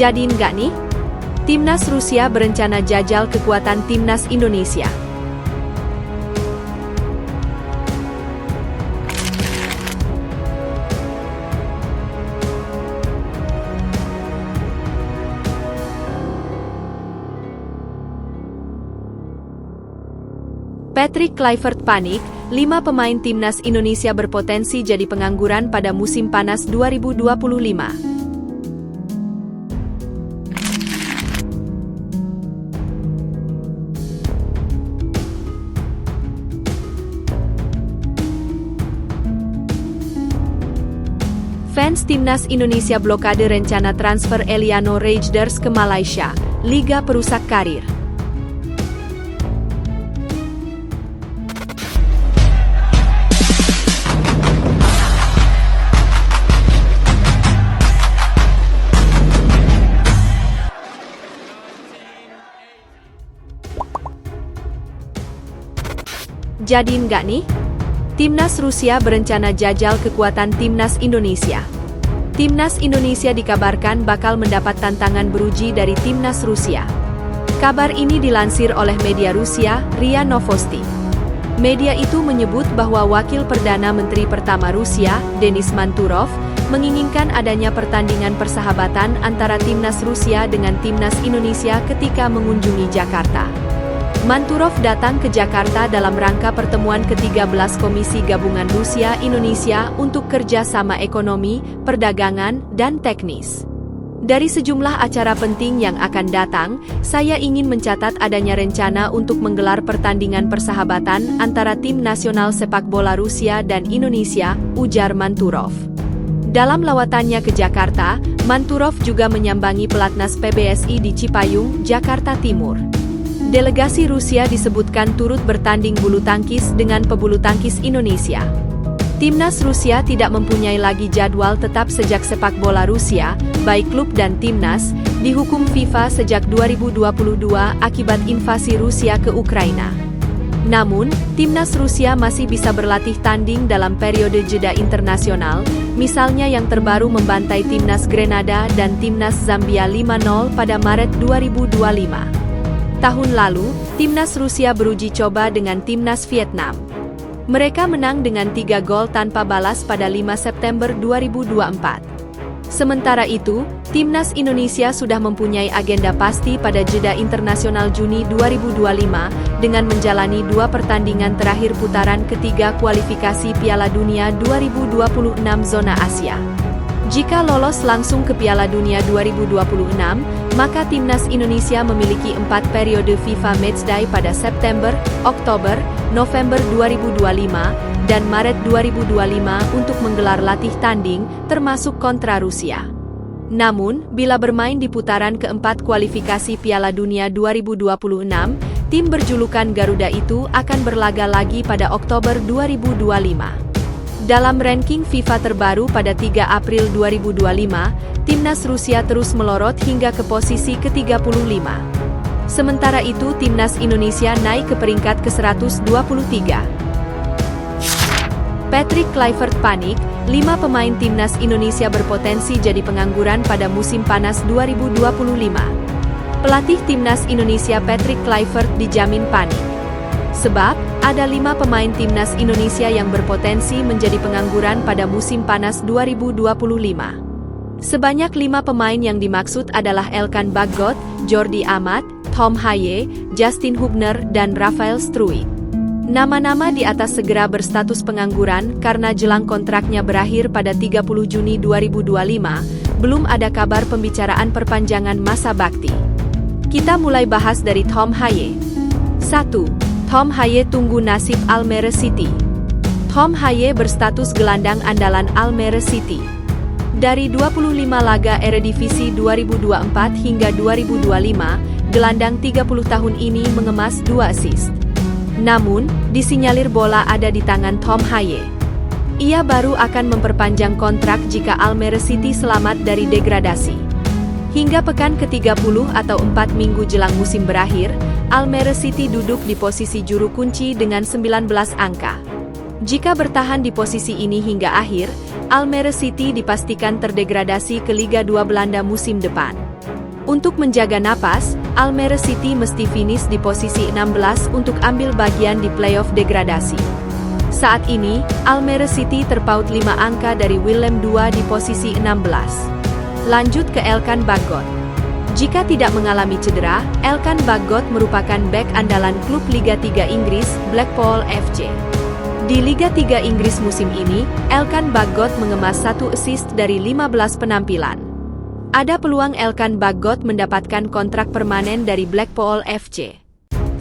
Jadi nggak nih? Timnas Rusia berencana jajal kekuatan Timnas Indonesia. Patrick Kluivert panik, 5 pemain Timnas Indonesia berpotensi jadi pengangguran pada musim panas 2025. Fans Timnas Indonesia blokade rencana transfer Eliano Rejders ke Malaysia, liga perusak karir. Jadi nggak nih? Timnas Rusia berencana jajal kekuatan Timnas Indonesia. Timnas Indonesia dikabarkan bakal mendapat tantangan beruji dari Timnas Rusia. Kabar ini dilansir oleh media Rusia, RIA Novosti. Media itu menyebut bahwa Wakil Perdana Menteri pertama Rusia, Denis Manturov, menginginkan adanya pertandingan persahabatan antara Timnas Rusia dengan Timnas Indonesia ketika mengunjungi Jakarta. Manturov datang ke Jakarta dalam rangka pertemuan ke-13 Komisi Gabungan Rusia-Indonesia untuk kerjasama ekonomi, perdagangan, dan teknis. Dari sejumlah acara penting yang akan datang, saya ingin mencatat adanya rencana untuk menggelar pertandingan persahabatan antara tim nasional sepak bola Rusia dan Indonesia, ujar Manturov. Dalam lawatannya ke Jakarta, Manturov juga menyambangi pelatnas PBSI di Cipayung, Jakarta Timur. Delegasi Rusia disebutkan turut bertanding bulu tangkis dengan pebulu tangkis Indonesia. Timnas Rusia tidak mempunyai lagi jadwal tetap sejak sepak bola Rusia, baik klub dan timnas, dihukum FIFA sejak 2022 akibat invasi Rusia ke Ukraina. Namun, Timnas Rusia masih bisa berlatih tanding dalam periode jeda internasional, misalnya yang terbaru membantai Timnas Grenada dan Timnas Zambia 5-0 pada Maret 2025. Tahun lalu, Timnas Rusia beruji coba dengan Timnas Vietnam. Mereka menang dengan 3 gol tanpa balas pada 5 September 2024. Sementara itu, Timnas Indonesia sudah mempunyai agenda pasti pada jeda internasional Juni 2025 dengan menjalani 2 pertandingan terakhir putaran ketiga kualifikasi Piala Dunia 2026 zona Asia. Jika lolos langsung ke Piala Dunia 2026, maka Timnas Indonesia memiliki 4 periode FIFA Matchday pada September, Oktober, November 2025, dan Maret 2025 untuk menggelar latih tanding, termasuk kontra Rusia. Namun, bila bermain di putaran keempat kualifikasi Piala Dunia 2026, tim berjulukan Garuda itu akan berlaga lagi pada Oktober 2025. Dalam ranking FIFA terbaru pada 3 April 2025, Timnas Rusia terus melorot hingga ke posisi ke-35. Sementara itu Timnas Indonesia naik ke peringkat ke-123. Patrick Kluivert panik, 5 pemain Timnas Indonesia berpotensi jadi pengangguran pada musim panas 2025. Pelatih Timnas Indonesia Patrick Kluivert dijamin panik. Sebab, ada 5 pemain Timnas Indonesia yang berpotensi menjadi pengangguran pada musim panas 2025. Sebanyak 5 pemain yang dimaksud adalah Elkan Baggott, Jordi Amat, Tom Haye, Justin Hubner, dan Rafael Struijk. Nama-nama di atas segera berstatus pengangguran karena jelang kontraknya berakhir pada 30 Juni 2025, belum ada kabar pembicaraan perpanjangan masa bakti. Kita mulai bahas dari Tom Haye. 1. Tom Haye tunggu nasib Almere City. Tom Haye berstatus gelandang andalan Almere City. Dari 25 laga Eredivisie 2024 hingga 2025, gelandang 30 tahun ini mengemas 2 assist. Namun, disinyalir bola ada di tangan Tom Haye. Ia baru akan memperpanjang kontrak jika Almere City selamat dari degradasi. Hingga pekan ke-30 atau 4 minggu jelang musim berakhir, Almere City duduk di posisi juru kunci dengan 19 angka. Jika bertahan di posisi ini hingga akhir, Almere City dipastikan terdegradasi ke Liga 2 Belanda musim depan. Untuk menjaga napas, Almere City mesti finish di posisi 16 untuk ambil bagian di playoff degradasi. Saat ini, Almere City terpaut 5 angka dari Willem II di posisi 16. Lanjut ke Elkan Baggott. Jika tidak mengalami cedera, Elkan Baggott merupakan bek andalan klub Liga 3 Inggris, Blackpool FC. Di Liga 3 Inggris musim ini, Elkan Baggott mengemas 1 assist dari 15 penampilan. Ada peluang Elkan Baggott mendapatkan kontrak permanen dari Blackpool FC.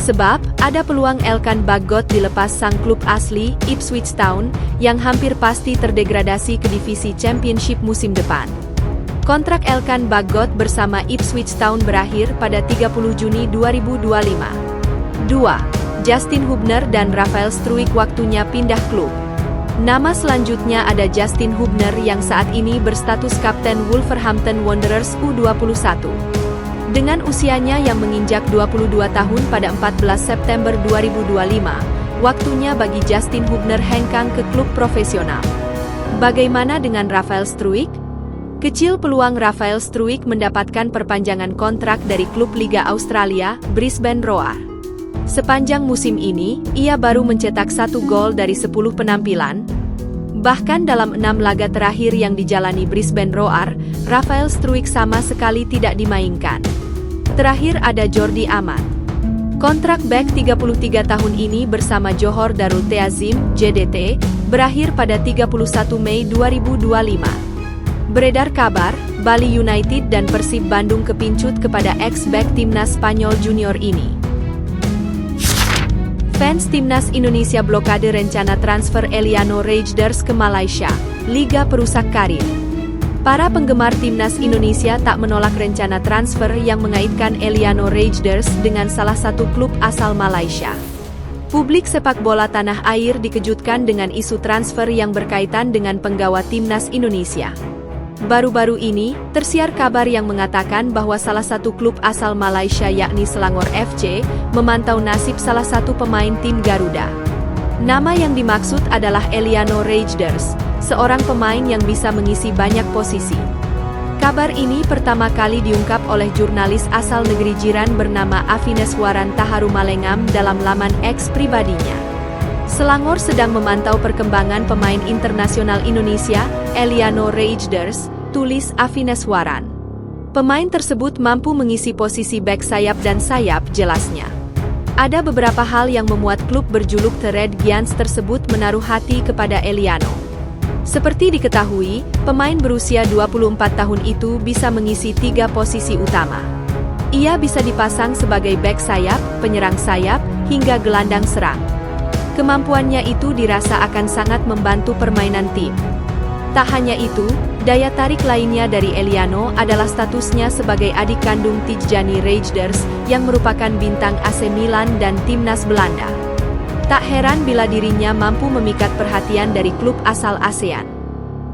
Sebab, ada peluang Elkan Baggott dilepas sang klub asli, Ipswich Town, yang hampir pasti terdegradasi ke divisi Championship musim depan. Kontrak Elkan Baggott bersama Ipswich Town berakhir pada 30 Juni 2025. 2. Justin Hubner dan Rafael Struijk waktunya pindah klub. Nama selanjutnya ada Justin Hubner yang saat ini berstatus Kapten Wolverhampton Wanderers U21. Dengan usianya yang menginjak 22 tahun pada 14 September 2025, waktunya bagi Justin Hubner hengkang ke klub profesional. Bagaimana dengan Rafael Struijk? Kecil peluang Rafael Struijk mendapatkan perpanjangan kontrak dari klub Liga Australia, Brisbane Roar. Sepanjang musim ini, ia baru mencetak 1 gol dari 10 penampilan. Bahkan dalam 6 laga terakhir yang dijalani Brisbane Roar, Rafael Struijk sama sekali tidak dimainkan. Terakhir ada Jordi Amat. Kontrak bek 33 tahun ini bersama Johor Darul Ta'zim, JDT, berakhir pada 31 Mei 2025. Beredar kabar, Bali United dan Persib Bandung kepincut kepada ex-bek timnas Spanyol junior ini. Fans timnas Indonesia blokade rencana transfer Eliano Reijnders ke Malaysia, liga perusak karir. Para penggemar timnas Indonesia tak menolak rencana transfer yang mengaitkan Eliano Reijnders dengan salah satu klub asal Malaysia. Publik sepak bola tanah air dikejutkan dengan isu transfer yang berkaitan dengan penggawa timnas Indonesia. Baru-baru ini, tersiar kabar yang mengatakan bahwa salah satu klub asal Malaysia yakni Selangor FC, memantau nasib salah satu pemain tim Garuda. Nama yang dimaksud adalah Eliano Reijnders, seorang pemain yang bisa mengisi banyak posisi. Kabar ini pertama kali diungkap oleh jurnalis asal negeri jiran bernama Afineswaran Taharumalengam dalam laman X pribadinya. Selangor sedang memantau perkembangan pemain internasional Indonesia, Eliano Reijnders, tulis Afineswaran. Pemain tersebut mampu mengisi posisi bek sayap dan sayap, jelasnya. Ada beberapa hal yang memuat klub berjuluk The Red Giants tersebut menaruh hati kepada Eliano. Seperti diketahui, pemain berusia 24 tahun itu bisa mengisi 3 posisi utama. Ia bisa dipasang sebagai bek sayap, penyerang sayap, hingga gelandang serang. Kemampuannya itu dirasa akan sangat membantu permainan tim. Tak hanya itu, daya tarik lainnya dari Eliano adalah statusnya sebagai adik kandung Tijjani Reijnders yang merupakan bintang AC Milan dan timnas Belanda. Tak heran bila dirinya mampu memikat perhatian dari klub asal ASEAN.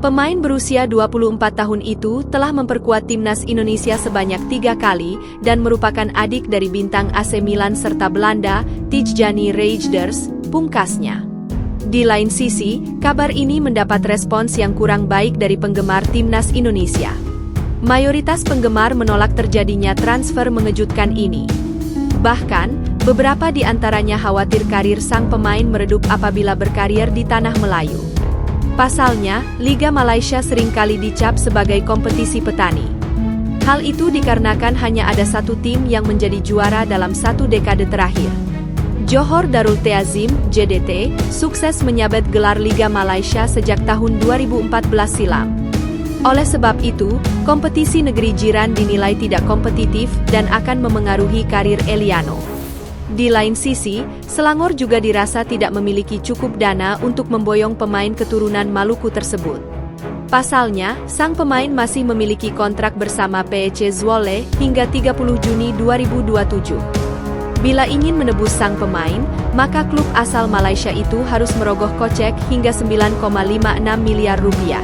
Pemain berusia 24 tahun itu telah memperkuat timnas Indonesia sebanyak 3 kali dan merupakan adik dari bintang AC Milan serta Belanda, Tijjani Reijnders, pungkasnya. Di lain sisi, kabar ini mendapat respons yang kurang baik dari penggemar timnas Indonesia. Mayoritas penggemar menolak terjadinya transfer mengejutkan ini. Bahkan, beberapa di antaranya khawatir karir sang pemain meredup apabila berkarier di tanah Melayu. Pasalnya, Liga Malaysia seringkali dicap sebagai kompetisi petani. Hal itu dikarenakan hanya ada satu tim yang menjadi juara dalam 1 dekade terakhir. Johor Darul Ta'zim, JDT, sukses menyabet gelar Liga Malaysia sejak tahun 2014 silam. Oleh sebab itu, kompetisi negeri jiran dinilai tidak kompetitif dan akan memengaruhi karir Eliano. Di lain sisi, Selangor juga dirasa tidak memiliki cukup dana untuk memboyong pemain keturunan Maluku tersebut. Pasalnya, sang pemain masih memiliki kontrak bersama PEC Zwolle hingga 30 Juni 2027. Bila ingin menebus sang pemain, maka klub asal Malaysia itu harus merogoh kocek hingga 9,56 miliar rupiah.